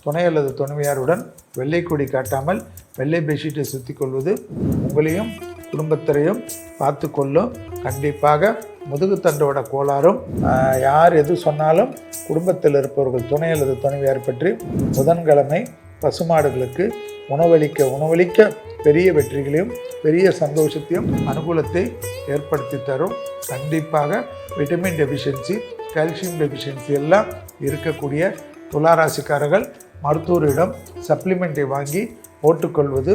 துணை அல்லது துணைவியாருடன் வெள்ளை கொடி காட்டாமல் வெள்ளை பெட்ஷீட்டை சுற்றி கொள்வது உங்களையும் குடும்பத்திலையும் பார்த்து கொள்ளும். கண்டிப்பாக முதுகுத்தண்டோட கோளாறும் யார் எது சொன்னாலும் குடும்பத்தில் இருப்பவர்கள் துணை அல்லது துணைவியார் பற்றி புதன்கிழமை பசுமாடுகளுக்கு உணவளிக்க பெரிய வெற்றிகளையும் பெரிய சந்தோஷத்தையும் அனுகூலத்தை ஏற்படுத்தி தரும். கண்டிப்பாக விட்டமின் டெஃபிஷியன்சி, கால்சியம் டெஃபிஷியன்சி எல்லாம் இருக்கக்கூடிய துளாராசிக்காரர்கள் மருத்துவரிடம் சப்ளிமெண்ட்டை வாங்கி போட்டுக்கொள்வது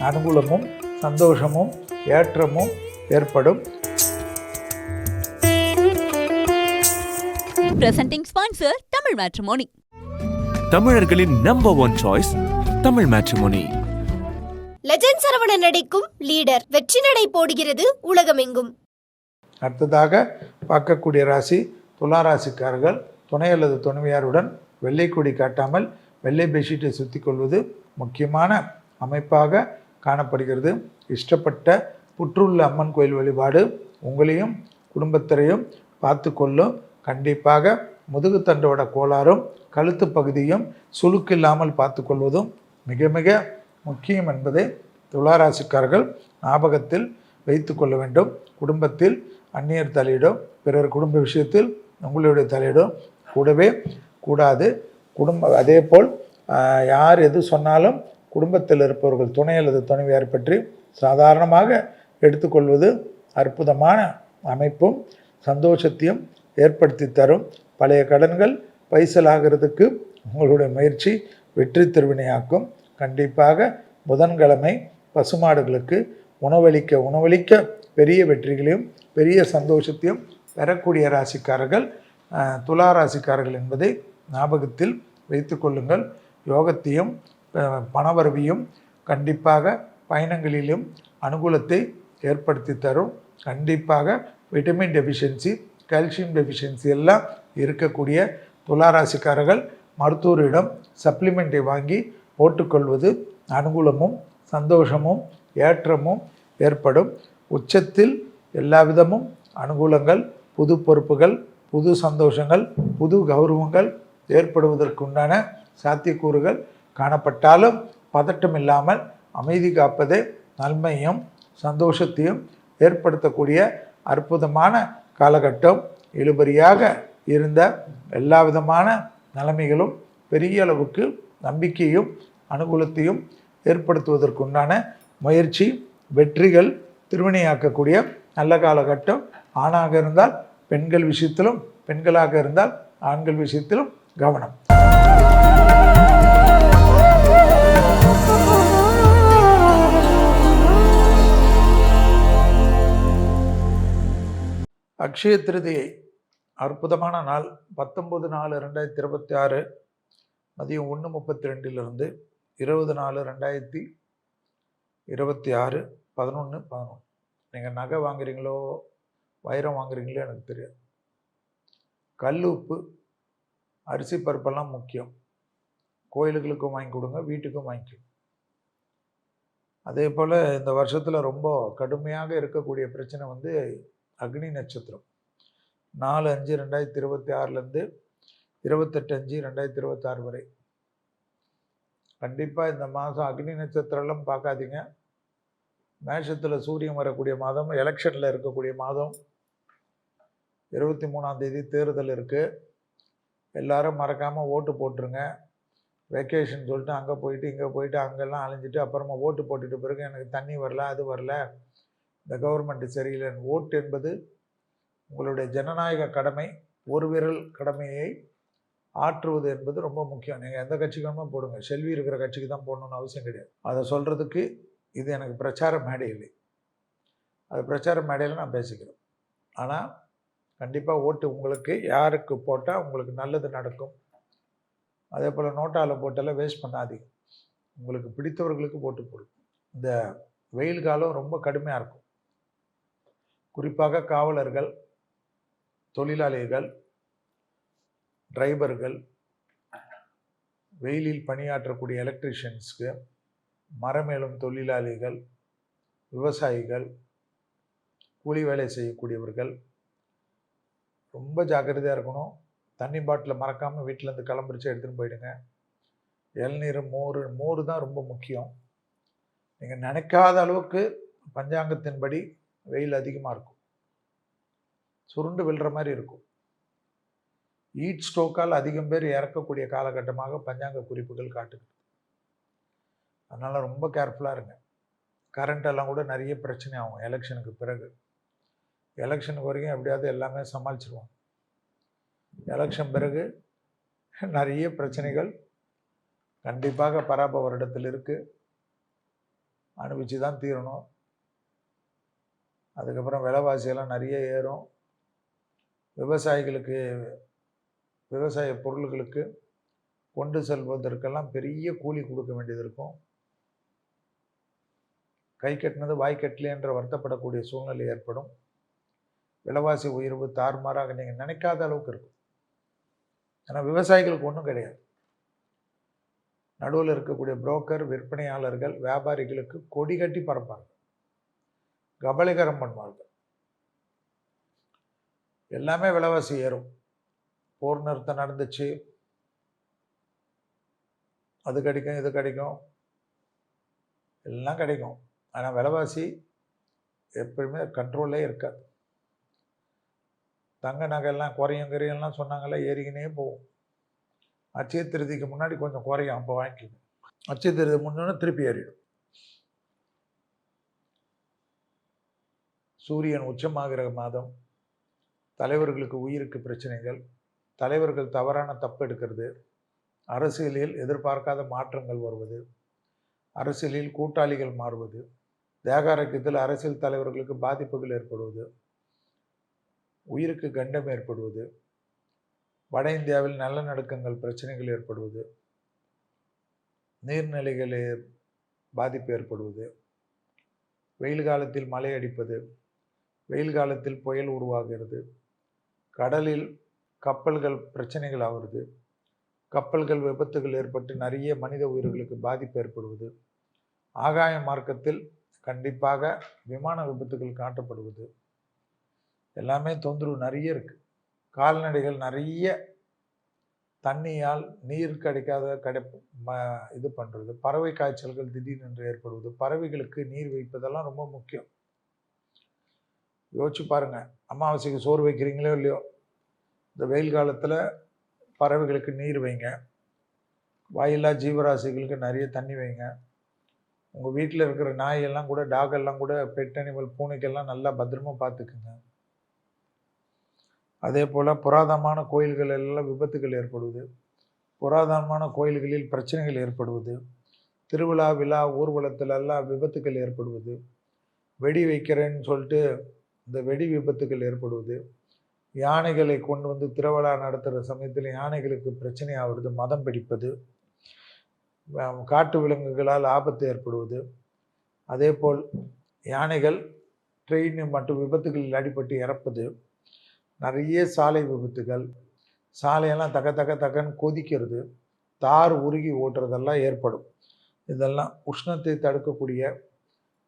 அனுகூலமும் சந்தோஷமும் ஏற்றமும் ஏற்படும். Presenting sponsor Tamil Matrimony. தமிழர்களின் number 1 choice Tamil matrimony. Legend Saravanan நடிக்கும் லீடர் வெற்றி நடை போடுகிறது உலகமெங்கும். அடுத்ததாக பார்க்கக்கூடிய ராசி துளாராசிக்காரர்கள் துணை அல்லது துணைவியாருடன் வெள்ளை கொடி காட்டாமல் வெள்ளை பெட்ஷீட்டை சுற்றி கொள்வது முக்கியமான அமைப்பாக காணப்படுகிறது. இஷ்டப்பட்ட புற்றுள்ள அம்மன் கோயில் வழிபாடு உங்களையும் குடும்பத்திலையும் பார்த்து கொள்ளும். கண்டிப்பாக முதுகுத்தண்டோட கோளாறும் கழுத்து பகுதியும் சுளுக்கு இல்லாமல் பார்த்து கொள்வதும் மிக மிக முக்கியம் என்பதை துளாராசிக்காரர்கள் ஞாபகத்தில் வைத்து கொள்ள வேண்டும். குடும்பத்தில் அந்நியர் தலையிடும், பிறர் குடும்ப விஷயத்தில் உங்களுடைய தலையிடும் கூடவே கூடாது. அதே போல் யார் எது சொன்னாலும் குடும்பத்தில் இருப்பவர்கள் துணை அல்லது துணைவியார் பற்றி சாதாரணமாக எடுத்துக்கொள்வது அற்புதமான அமைப்பும் சந்தோஷத்தையும் ஏற்படுத்தி தரும். பழைய கடன்கள் பைசலாகிறதுக்கு உங்களுடைய முயற்சி வெற்றி திருவினையாக்கும். கண்டிப்பாக புதன்கிழமை பசுமாடுகளுக்கு உணவளிக்க பெரிய வெற்றிகளையும் பெரிய சந்தோஷத்தையும் பெறக்கூடிய ராசிக்காரர்கள் துளாராசிக்காரர்கள் என்பதை ஞாபகத்தில் வைத்து கொள்ளுங்கள். யோகத்தையும் பணவரவையும் கண்டிப்பாக பயணங்களிலும் அனுகூலத்தை ஏற்படுத்தி தரும். கண்டிப்பாக விட்டமின் டெஃபிஷியன்சி, கால்சியம் டெஃபிஷியன்சி எல்லாம் இருக்கக்கூடிய துளாராசிக்காரர்கள் மருத்துவரிடம் சப்ளிமெண்ட்டை வாங்கி போட்டுக்கொள்வது அனுகூலமும் சந்தோஷமும் ஏற்றமும் ஏற்படும். உச்சத்தில் எல்லா விதமும் அனுகூலங்கள், புது பொறுப்புகள், புது சந்தோஷங்கள், புது கௌரவங்கள் ஏற்படுவதற்குண்டான சாத்தியக்கூறுகள் காணப்பட்டாலும் பதட்டம் இல்லாமல் அமைதி காப்பதே நன்மையும் சந்தோஷத்தையும் ஏற்படுத்தக்கூடிய அற்புதமான காலகட்டம். இழுபறியாக இருந்த எல்லா விதமான நிலைமைகளும் பெரிய அளவுக்கு நம்பிக்கையும் அனுகூலத்தையும் ஏற்படுத்துவதற்குண்டான முயற்சி வெற்றிகள் திருவினையாக்கக்கூடிய நல்ல காலகட்டம். ஆணாக இருந்தால் பெண்கள் விஷயத்திலும், பெண்களாக இருந்தால் ஆண்கள் விஷயத்திலும் கவனம். அக்ஷய திருதியை அற்புதமான நாள். 19/4/2026 மதியம் 1:32 20/4/2026 11:11. நீங்கள் நகை வாங்குறீங்களோ வைரம் வாங்குறீங்களோ எனக்கு தெரியாது. கல் உப்பு அரிசி பருப்பெல்லாம் முக்கியம். கோயிலுகளுக்கும் வாங்கி கொடுங்க, வீட்டுக்கும் வாங்கிக்கணும். அதே போல் இந்த வருஷத்தில் ரொம்ப கடுமையாக இருக்கக்கூடிய பிரச்சனை அக்னி நட்சத்திரம் 4/5/2026 28/5/2026 வரை. கண்டிப்பாக இந்த மாதம் அக்னி நட்சத்திரம்லாம் பார்க்காதீங்க. மேஷத்தில் சூரியன் வரக்கூடிய மாதம், எலெக்ஷனில் இருக்கக்கூடிய மாதம். 23ஆம் தேதி தேர்தல் இருக்குது. எல்லாரும் மறக்காமல் ஓட்டு போட்டுருங்க. வெக்கேஷன் சொல்லிட்டு அங்கே போயிட்டு இங்கே போயிட்டு அங்கெல்லாம் அலைஞ்சிட்டு அப்புறமா ஓட்டு போட்டுட்டு பிறகு எனக்கு தண்ணி வரல, அது வரல, இந்த கவர்மெண்ட் சரியில்லை. ஓட்டு என்பது உங்களுடைய ஜனநாயக கடமை. ஒரு விரல் கடமையை ஆற்றுவது என்பது ரொம்ப முக்கியம். நீங்கள் எந்த கட்சிக்காம போடுங்க, செல்வி இருக்கிற கட்சிக்கு தான் போடணும்னு அவசியம் கிடையாது. அதை சொல்கிறதுக்கு இது எனக்கு பிரச்சார மேடை இல்லை. அது பிரச்சார மேடையில் நான் பேசிக்கிறேன். ஆனால் கண்டிப்பாக ஓட்டு உங்களுக்கு யாருக்கு போட்டால் உங்களுக்கு நல்லது நடக்கும். அதே போல் நோட்டாவில் போட்டெல்லாம் வேஸ்ட் பண்ணாதீங்க. உங்களுக்கு பிடித்தவர்களுக்கு போட்டு போடும். இந்த வெயில் காலம் ரொம்ப கடுமையாக இருக்கும். குறிப்பாக காவலர்கள், தொழிலாளிகள், டிரைவர்கள், வெயிலில் பணியாற்றக்கூடிய எலக்ட்ரிஷியன்ஸ்க்கு, மரமேலும் தொழிலாளிகள், விவசாயிகள், கூலி வேலை செய்யக்கூடியவர்கள் ரொம்ப ஜாக்கிரதையாக இருக்கணும். தண்ணி பாட்டில் மறக்காமல் வீட்டிலேருந்து கிளம்பிரிச்சு எடுத்துகிட்டு போயிடுங்க. இளநீர், மோர் தான் ரொம்ப முக்கியம். நீங்கள் நினைக்காத அளவுக்கு பஞ்சாங்கத்தின்படி வெயில் அதிகமாக இருக்கும், சுருண்டு விழுற மாதிரி இருக்கும். ஹீட் ஸ்ட்ரோக்கால் அதிகம் பேர் இறக்கக்கூடிய காலகட்டமாக பஞ்சாங்க குறிப்புகள் காட்டுது. அதனால் ரொம்ப கேர்ஃபுல்லாக இருங்க. கரண்ட் எல்லாம் கூட நிறைய பிரச்சனை ஆகும் எலெக்ஷனுக்கு பிறகு. எலெக்ஷனுக்கு வரைக்கும் எப்படியாவது எல்லாமே சமாளிச்சிருவோம். எலெக்ஷன் பிறகு நிறைய பிரச்சனைகள் கண்டிப்பாக பராப வருடத்தில் இருக்குது, அனுபவிச்சு தான் தீரணும். அதுக்கப்புறம் விலைவாசியெல்லாம் நிறைய ஏறும். விவசாயிகளுக்கு விவசாய பொருள்களுக்கு கொண்டு செல்வதற்கெல்லாம் பெரிய கூலி கொடுக்க வேண்டியது இருக்கும். கை கட்டினது வாய் கட்டலையென்ற வருத்தப்படக்கூடிய சூழ்நிலை ஏற்படும். விலைவாசி உயர்வு தாறுமாறாக நீங்கள் நினைக்காத அளவுக்கு இருக்கும். ஏன்னா விவசாயிகளுக்கு ஒன்றும் கிடையாது. நடுவில் இருக்கக்கூடிய புரோக்கர், விற்பனையாளர்கள், வியாபாரிகளுக்கு கொடி கட்டி பறப்பார்கள், கபலீகரம் பண்ணுவார்கள். எல்லாமே விலைவாசி ஏறும். போர் நிறுத்தம் நடந்துச்சு, அது கிடைக்கும் இது கிடைக்கும் எல்லாம் கிடைக்கும். ஆனால் விலைவாசி எப்பயுமே கண்ட்ரோல்லே இருக்காது. தங்க நகையெல்லாம் குறையும் சொன்னாங்கல்ல, ஏறிக்கினே போகும். அட்சய திருதிக்கு முன்னாடி கொஞ்சம் குறையும், அப்போ வாங்கிக்கோங்க. அட்சய திருதி முன்னோன்னு திருப்பி ஏறிடும். சூரியன் உச்சமாகிற மாதம். தலைவர்களுக்கு உயிருக்கு பிரச்சனைகள், தலைவர்கள் தவறான தப்பு எடுக்கிறது, அரசியலில் எதிர்பார்க்காத மாற்றங்கள் வருவது, அரசியலில் கூட்டாளிகள் மாறுவது, தேகாரக்கியத்தில் அரசியல் தலைவர்களுக்கு பாதிப்புகள் ஏற்படுவது, உயிருக்கு கண்டம் ஏற்படுவது, வட இந்தியாவில் நிலநடுக்கங்கள் பிரச்சனைகள் ஏற்படுவது, நீர்நிலைகளில் பாதிப்பு ஏற்படுவது, வெயில் காலத்தில் மழை அடிப்பது, வெயில் காலத்தில் புயல் உருவாகிறது, கடலில் கப்பல்கள் பிரச்சனைகள் ஆகிறது, கப்பல்கள் விபத்துகள் ஏற்பட்டு நிறைய மனித உயிர்களுக்கு பாதிப்பு ஏற்படுவது, ஆகாய மார்க்கத்தில் கண்டிப்பாக விமான விபத்துகள் காட்டப்படுவது, எல்லாமே தொந்தரவு நிறைய இருக்குது. கால்நடைகள் நிறைய தண்ணியால் நீர் கிடைக்காத இது பண்ணுறது, பறவை காய்ச்சல்கள் திடீரென்று ஏற்படுவது, பறவைகளுக்கு நீர் வைப்பதெல்லாம் ரொம்ப முக்கியம். யோசிச்சு பாருங்கள், அமாவாசைக்கு சோறு வைக்கிறீங்களோ இல்லையோ, இந்த வெயில் காலத்தில் பறவைகளுக்கு நீர் வைங்க, வாயில்லா ஜீவராசிகளுக்கு நிறைய தண்ணி வைங்க. உங்கள் வீட்டில் இருக்கிற நாயெல்லாம் கூட, டாகெல்லாம் கூட, பெட் அனிமல், பூனைக்கெல்லாம் நல்லா பத்திரமா பார்த்துக்குங்க. அதே போல் புராதனமான கோயில்கள் எல்லாம் விபத்துகள் ஏற்படுவது, புராதனமான கோயில்களில் பிரச்சனைகள் ஏற்படுவது, திருவிழா விழா ஊர்வலத்தில் எல்லாம் விபத்துகள் ஏற்படுவது, வெடி வைக்கிறேன்னு சொல்லிட்டு இந்த வெடி விபத்துகள் ஏற்படுவது, யானைகளை கொண்டு வந்து திருவிழா நடத்துகிற சமயத்தில் யானைகளுக்கு பிரச்சனை ஆகுறது, மதம் பிடிப்பது, காட்டு விலங்குகளால் ஆபத்து ஏற்படுவது, அதே போல் யானைகள் ட்ரெயின் மற்றும் விபத்துகளில் அடிபட்டு இறப்பது, நிறைய சாலை விபத்துகள், சாலையெல்லாம் தக்கன்னு கொதிக்கிறது, தார் உருகி ஓட்டுறதெல்லாம் ஏற்படும். இதெல்லாம் உஷ்ணத்தை தடுக்கக்கூடிய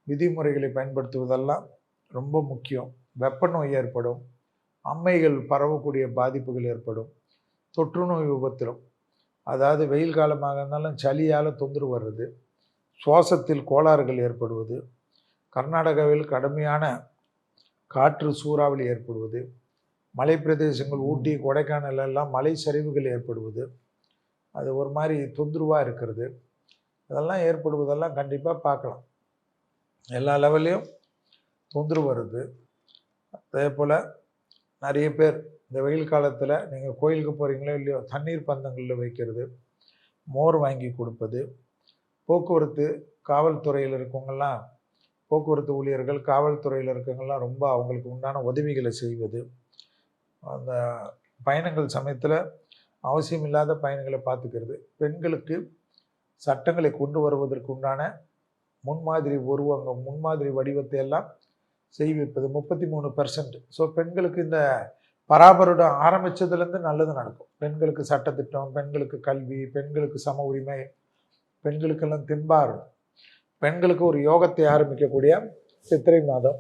விதிமுறைகளை பயன்படுத்துவதெல்லாம் ரொம்ப முக்கியம். வெப்ப நோய் ஏற்படும், அம்மைகள் பரவக்கூடிய பாதிப்புகள் ஏற்படும், தொற்று நோய் விபத்திலும், அதாவது வெயில் காலமாக இருந்தாலும் சளியால் தொந்தரவு வர்றது, சுவாசத்தில் கோளாறுகள் ஏற்படுவது, கர்நாடகாவில் கடுமையான காற்று சூறாவளி ஏற்படுவது, மலை பிரதேசங்கள் ஊட்டி கொடைக்கானல் எல்லாம் மலை சரிவுகள் ஏற்படுவது, அது ஒரு மாதிரி தொந்தரவாக இருக்கிறது, அதெல்லாம் ஏற்படுவதெல்லாம் கண்டிப்பாக பார்க்கலாம். எல்லா லெவல்லையும் தொந்தரவு வருது. அதே போல் நிறைய பேர் இந்த வெயில் காலத்தில் நீங்கள் கோயிலுக்கு போகிறீங்களோ இல்லையோ, தண்ணீர் பந்தங்களில் வைக்கிறது, மோர் வாங்கி கொடுப்பது, போக்குவரத்து காவல்துறையில் இருக்கவங்கெல்லாம், போக்குவரத்து ஊழியர்கள் காவல்துறையில் இருக்கவங்கெல்லாம் ரொம்ப அவங்களுக்கு உண்டான உதவிகளை செய்வது, அந்த பயணங்கள் சமயத்தில் அவசியம் இல்லாத பயணங்களை பார்த்துக்கிறது, பெண்களுக்கு சட்டங்களை கொண்டு வருவதற்கு உண்டான முன்மாதிரி வடிவத்தை எல்லாம் செய்விப்பது 33%. ஸோ பெண்களுக்கு இந்த பராபருடம் ஆரம்பித்ததுலேருந்து நல்லது நடக்கும். பெண்களுக்கு சட்டத்திட்டம், பெண்களுக்கு கல்வி, பெண்களுக்கு சம உரிமை, பெண்களுக்கெல்லாம் தின்பார், பெண்களுக்கு ஒரு யோகத்தை ஆரம்பிக்கக்கூடிய சித்திரை மாதம்.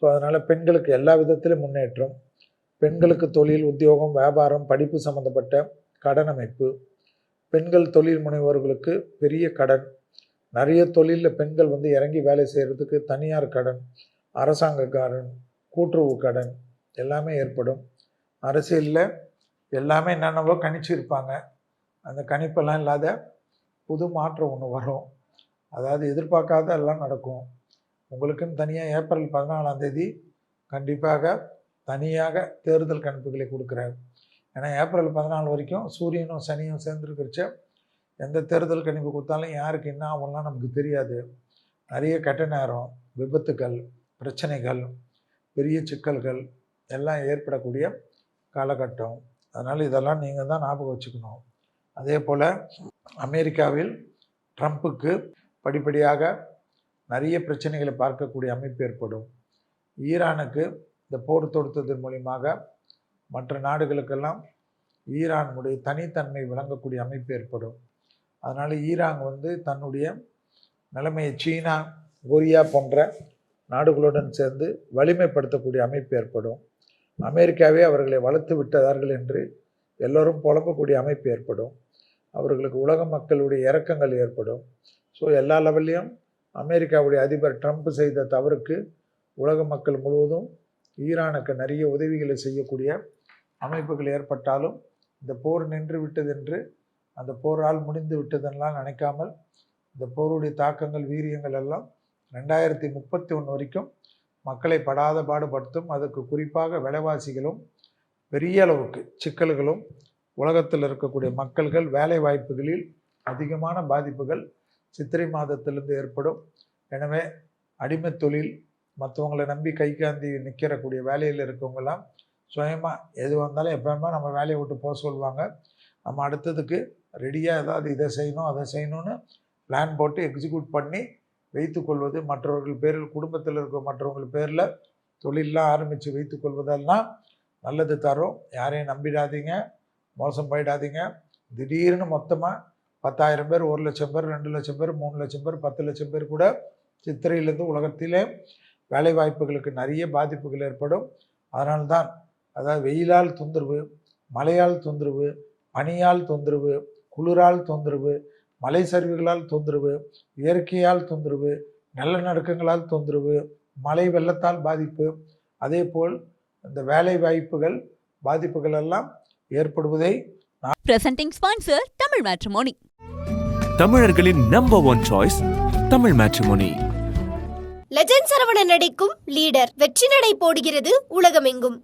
ஸோ அதனால் பெண்களுக்கு எல்லா விதத்திலும் முன்னேற்றம், பெண்களுக்கு தொழில், உத்தியோகம், வியாபாரம், படிப்பு சம்மந்தப்பட்ட கடன் அமைப்பு, பெண்கள் தொழில் முனைவோர்களுக்கு பெரிய கடன், நிறைய தொழிலில் பெண்கள் வந்து இறங்கி வேலை செய்கிறதுக்கு தனியார் கடன், அரசாங்க கடன், கூட்டுறவு கடன் எல்லாமே ஏற்படும். அரசியலில் எல்லாமே என்னென்னவோ கணிச்சிருப்பாங்க, அந்த கணிப்பெல்லாம் இல்லாத புது மாற்றம் ஒன்று வரும். அதாவது எதிர்பார்க்காத எல்லாம் நடக்கும். உங்களுக்குன்னு தனியாக ஏப்ரல் 14ஆம் தேதி கண்டிப்பாக தனியாக தேர்தல் கணிப்புகளை கொடுக்குறாரு. ஏன்னா ஏப்ரல் 14 வரைக்கும் சூரியனும் சனியும் சேர்ந்துருக்கிறச்ச எந்த தேர்தல் கணிப்பு கொடுத்தாலும் யாருக்கு என்ன ஆகும்லாம் நமக்கு தெரியாது. நிறைய கெட்ட நேரம், விபத்துக்கள், பிரச்சனைகள், பெரிய சிக்கல்கள் எல்லாம் ஏற்படக்கூடிய காலகட்டம். அதனால் இதெல்லாம் நீங்கள் தான் ஞாபகம் வச்சுக்கணும். அதே போல் அமெரிக்காவில் ட்ரம்ப்புக்கு படிப்படியாக நிறைய பிரச்சனைகளை பார்க்கக்கூடிய அமைப்பு ஏற்படும். ஈரானுக்கு இந்த போர் தொடுத்ததன் மூலியமாக மற்ற நாடுகளுக்கெல்லாம் ஈரானுடைய தனித்தன்மை விளங்கக்கூடிய அமைப்பு ஏற்படும். அதனால் ஈரான் வந்து தன்னுடைய நிலைமையை சீனா, கொரியா போன்ற நாடுகளுடன் சேர்ந்து வலிமைப்படுத்தக்கூடிய அமைப்பு ஏற்படும். அமெரிக்காவே அவர்களை வளர்த்து விட்டார்கள் என்று எல்லோரும் புலம்பக்கூடிய அமைப்பு ஏற்படும். அவர்களுக்கு உலக மக்களுடைய இரக்கங்கள் ஏற்படும். ஸோ எல்லா லெவல்லையும் அமெரிக்காவுடைய அதிபர் ட்ரம்ப் செய்த தவறுக்கு உலக மக்கள் முழுவதும் ஈரானுக்கு நிறைய உதவிகளை செய்யக்கூடிய அமைப்புகள் ஏற்பட்டாலும் இந்த போர் நின்று விட்டதென்று, அந்த போரால் முடிந்து விட்டதெல்லாம் நினைக்காமல் இந்த போருடைய தாக்கங்கள், வீரியங்கள் எல்லாம் 2031 வரைக்கும் மக்களை படாத பாடுபடுத்தும். அதுக்கு குறிப்பாக விலைவாசிகளும் பெரிய அளவுக்கு சிக்கல்களும், உலகத்தில் இருக்கக்கூடிய மக்கள்கள் வேலை வாய்ப்புகளில் அதிகமான பாதிப்புகள் சித்திரை மாதத்திலிருந்து ஏற்படும். எனவே அடிமை தொழில், மற்றவங்களை நம்பி கை காந்தி நிற்கிறக்கூடிய வேலையில் இருக்கவங்கெல்லாம் சுயமாக எது வந்தாலும் எப்போயுமே நம்ம வேலையை விட்டு போக சொல்லுவாங்க. நம்ம அடுத்ததுக்கு ரெடியாக ஏதாவது இதை செய்யணும் அதை செய்யணும்னு பிளான் போட்டு எக்ஸிக்யூட் பண்ணி வைத்துக்கொள்வது, மற்றவர்கள் பேரில், குடும்பத்தில் இருக்க மற்றவர்கள் பேரில் தொழிலெலாம் ஆரம்பித்து வைத்துக்கொள்வதெல்லாம் நல்லது தரும். யாரையும் நம்பிடாதீங்க, மோசம் போயிடாதீங்க. திடீர்னு மொத்தமாக 10,000 பேர், 1 லட்சம் பேர், 2 லட்சம் பேர், 3 லட்சம் பேர், 10 லட்சம் பேர் கூட சித்திரையிலேருந்து உலகத்திலே வேலை வாய்ப்புகளுக்கு நிறைய பாதிப்புகள் ஏற்படும். அதனால்தான் அதாவது வெயிலால் தொந்தரவு, மழையால் தொந்தரவு, பனியால் தொந்தரவு, குளிரால் தொந்தரவு, மலை சரிவுகளால் தொந்தரவு, இயற்கையால் தொந்தரவு, நிலநடுக்கங்களால் தொந்தரவு, மழை வெள்ளத்தால் பாதிப்பு, அதே போல் இந்த வேலை வாய்ப்புகள் பாதிப்புகள் எல்லாம் ஏற்படுவதை Presenting sponsor தமிழ் மேட்ரிமோனி. தமிழர்களின் number one choice Tamil matrimony. Legend Saravanan நடிக்கும் லீடர் வெற்றி நடை போடுகிறது உலகமெங்கும்.